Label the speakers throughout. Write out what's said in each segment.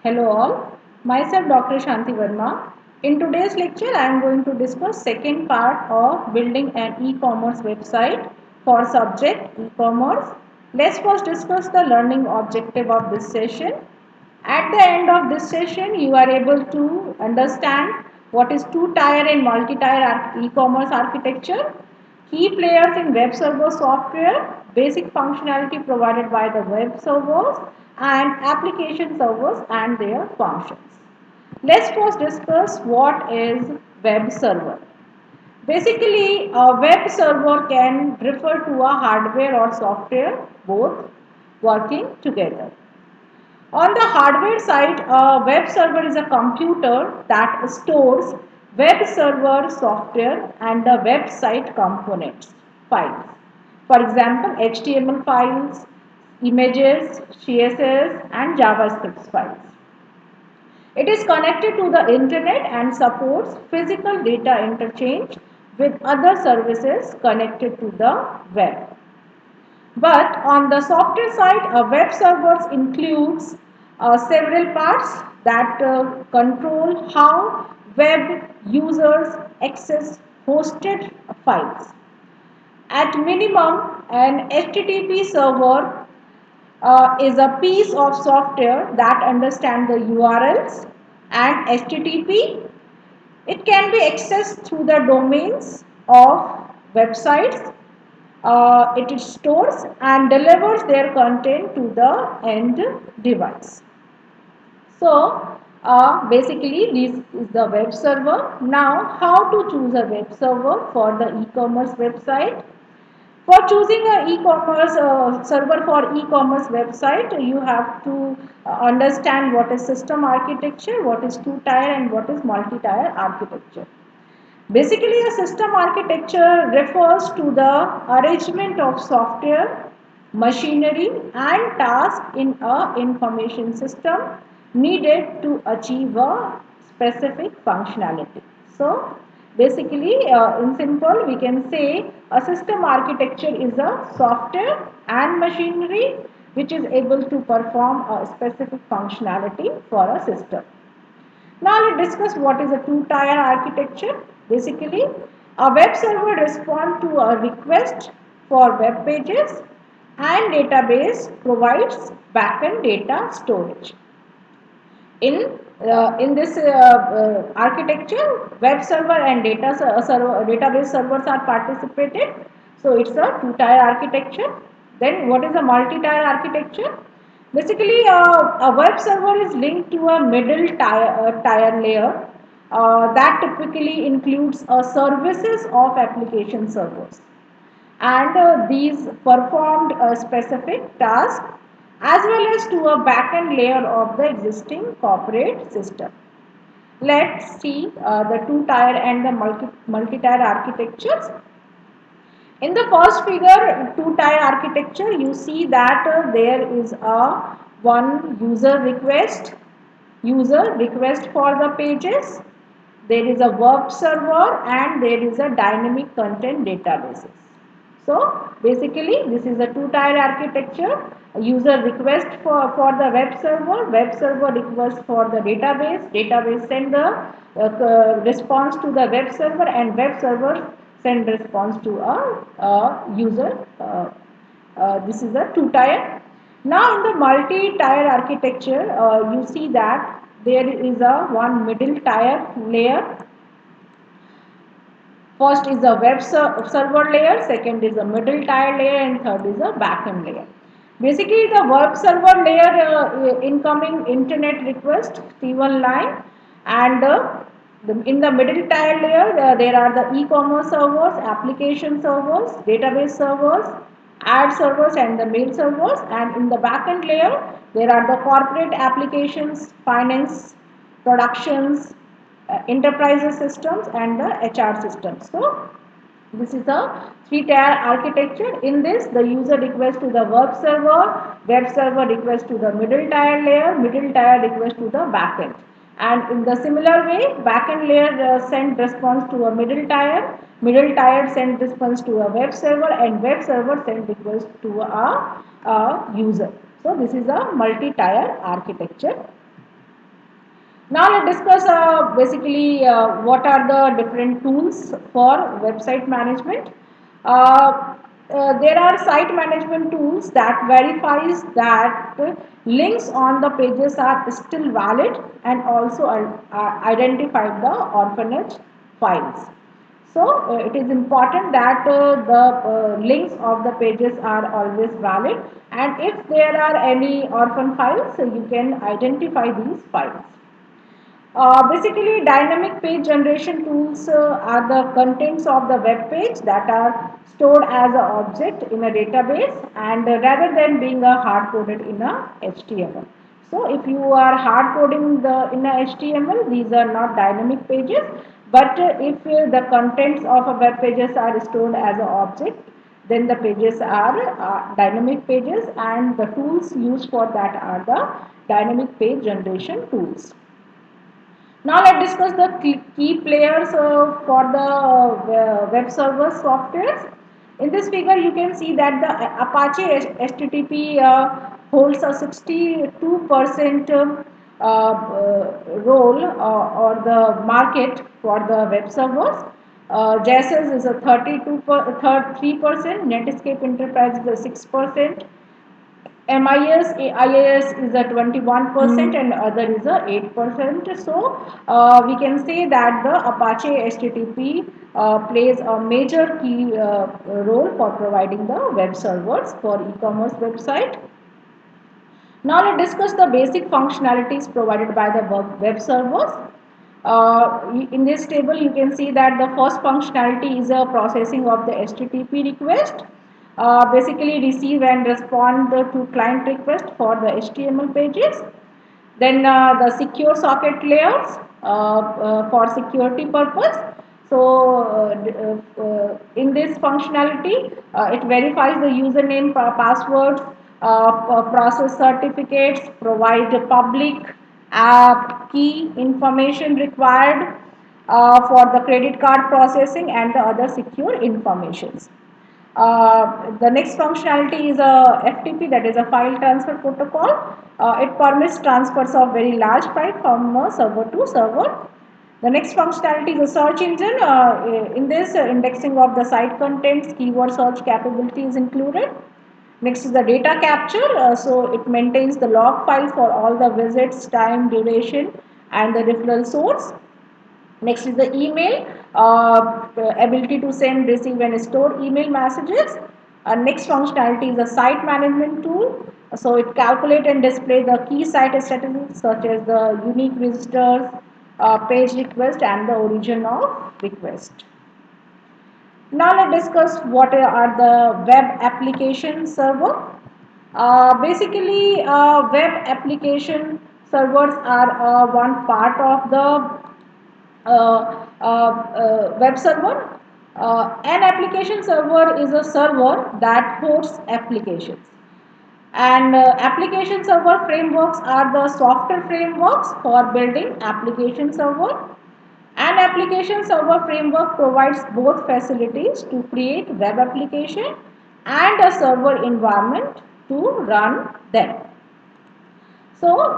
Speaker 1: Hello all, myself Dr. Shanti Verma. In today's lecture, I am going to discuss second part of building an e-commerce website for subject e-commerce. Let's first discuss the learning objective of this session. At the end of this session, you are able to understand what is two-tier and multi-tier e-commerce architecture, key players in web server software, basic functionality provided by the web servers, and application servers and their functions. Let's first discuss what is web server. Basically, a web server can refer to a hardware or software both working together. On the hardware side, a web server is a computer that stores web server software and the website components files. For example, HTML files, images, CSS and JavaScript files. It is connected to the internet and supports physical data interchange with other services connected to the web. But on the software side, a web server includes several parts that control how web users access hosted files. At minimum, an HTTP server is a piece of software that understands the URLs and HTTP. It can be accessed through the domains of websites. It stores and delivers their content to the end device. So, basically this is the web server. Now, how to choose a web server for the e-commerce website? For choosing an e-commerce server for e-commerce website, you have to understand what is system architecture, what is two-tier and what is multi-tier architecture. Basically, a system architecture refers to the arrangement of software, machinery and tasks in a information system needed to achieve a specific functionality. So, basically, in simple, we can say a system architecture is a software and machinery which is able to perform a specific functionality for a system. Now let's discuss what is a two-tier architecture. Basically, a web server responds to a request for web pages and database provides backend data storage. In this architecture, web server and database servers are participated. So it's a two-tier architecture. Then what is a multi-tier architecture? Basically, a web server is linked to a middle tier layer that typically includes services of application servers, and these performed a specific task as well as to a backend layer of the existing corporate system. Let's see the two-tier and the multi-tier architectures. In the first figure, two-tier architecture, you see that there is a one user request for the pages. There is a web server and there is a dynamic content databases. So basically, this is a two-tier architecture. A user request for the web server request for the database send the response to the web server send response to a user. This is a two-tier. Now in the multi-tier architecture, you see that there is a one middle tier layer. First is the server layer, second is the middle tier layer, and third is the backend layer. Basically, the web server layer incoming internet request T1 line, and in the middle tier layer there are the e-commerce servers, application servers, database servers, ad servers, and the mail servers. And in the backend layer there are the corporate applications, finance, productions, enterprises systems and the HR systems. So this is a three-tier architecture. In this, the user request to the web server request to the middle tier request to the backend. And in the similar way, backend layer send response to a middle tier send response to a web server, and web server send request to a user. So this is a multi-tier architecture. Now let's discuss basically what are the different tools for website management. There are site management tools that verifies that links on the pages are still valid and also identify the orphanage files. So it is important that the links of the pages are always valid, and if there are any orphan files, so you can identify these files. Basically, dynamic page generation tools are the contents of the web page that are stored as an object in a database, and rather than being hard coded in a HTML. So, if you are hard coding in a HTML, these are not dynamic pages. But if the contents of a web pages are stored as an object, then the pages are dynamic pages, and the tools used for that are the dynamic page generation tools. Now let's discuss the key players for the web server softwares. In this figure, you can see that the Apache HTTP holds a 62% role or the market for the web servers. JSS is a 3%, Netscape Enterprise is a 6%, IIS is a 21% and other is a 8%. So we can say that the Apache HTTP plays a major key role for providing the web servers for e-commerce website. Now let's discuss the basic functionalities provided by the web servers. In this table, you can see that the first functionality is a processing of the HTTP request. Basically, receive and respond to client request for the HTML pages. Then the secure socket layers for security purpose. So in this functionality, it verifies the username, passwords, process certificates, provide public key information required for the credit card processing and the other secure informations. The next functionality is a FTP, that is a file transfer protocol. It permits transfers of very large file from server to server. The next functionality is a search engine. In this, indexing of the site contents, keyword search capability is included. Next is the data capture. So it maintains the log file for all the visits, time, duration, and the referral source. Next is the email, ability to send, receive and store email messages. Next functionality is a site management tool. So it calculate and display the key site statistics such as the unique visitors, page request and the origin of request. Now let's discuss what are the web application server. Basically, web application servers are one part of the web server. An application server is a server that hosts applications. And application server frameworks are the software frameworks for building application server. An application server framework provides both facilities to create web application and a server environment to run them. So,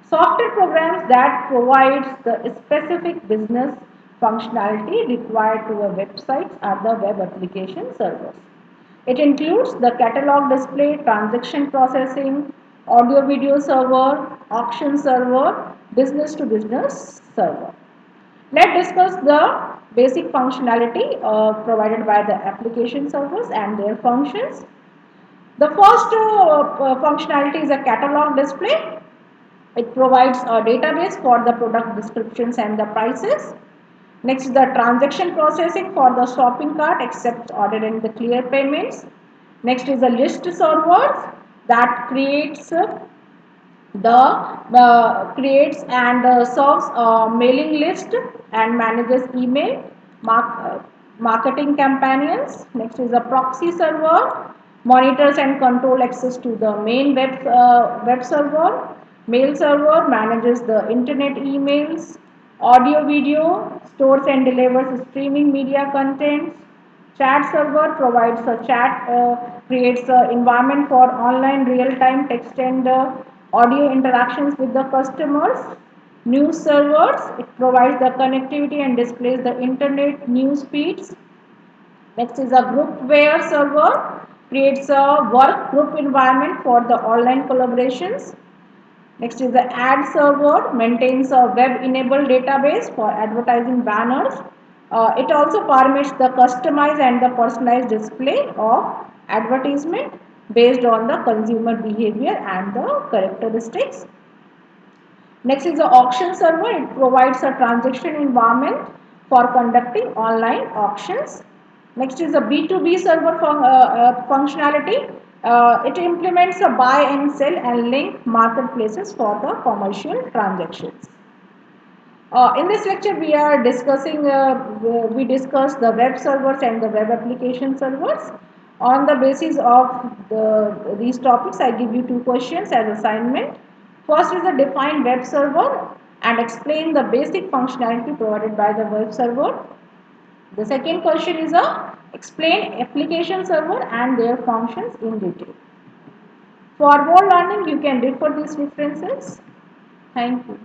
Speaker 1: software programs that provides the specific business functionality required to a website are the web application servers. It includes the catalog display, transaction processing, audio video server, auction server, business to business server. Let's discuss the basic functionality provided by the application servers and their functions. The first functionality is a catalog display. It provides a database for the product descriptions and the prices. Next is the transaction processing for the shopping cart, accepts order and the clear payments. Next is the list servers that creates and serves a mailing list and manages email marketing campaigns. Next is a proxy server, monitors and control access to the main web server. Mail server manages the internet emails. Audio video stores and delivers streaming media contents. Chat server provides a creates an environment for online real-time text and audio interactions with the customers. News servers, it provides the connectivity and displays the internet news feeds. Next is a groupware server, creates a work group environment for the online collaborations. Next is the ad server, maintains a web-enabled database for advertising banners. It also permits the customized and the personalized display of advertisement based on the consumer behavior and the characteristics. Next is the auction server. It provides a transaction environment for conducting online auctions. Next is the B2B server functionality. It implements a buy and sell and link marketplaces for the commercial transactions. In this lecture, we discuss the web servers and the web application servers. On the basis of these topics, I give you two questions as assignment. First is the define web server and explain the basic functionality provided by the web server. The second question is a explain application server and their functions in detail. For more learning, you can refer these references. Thank you.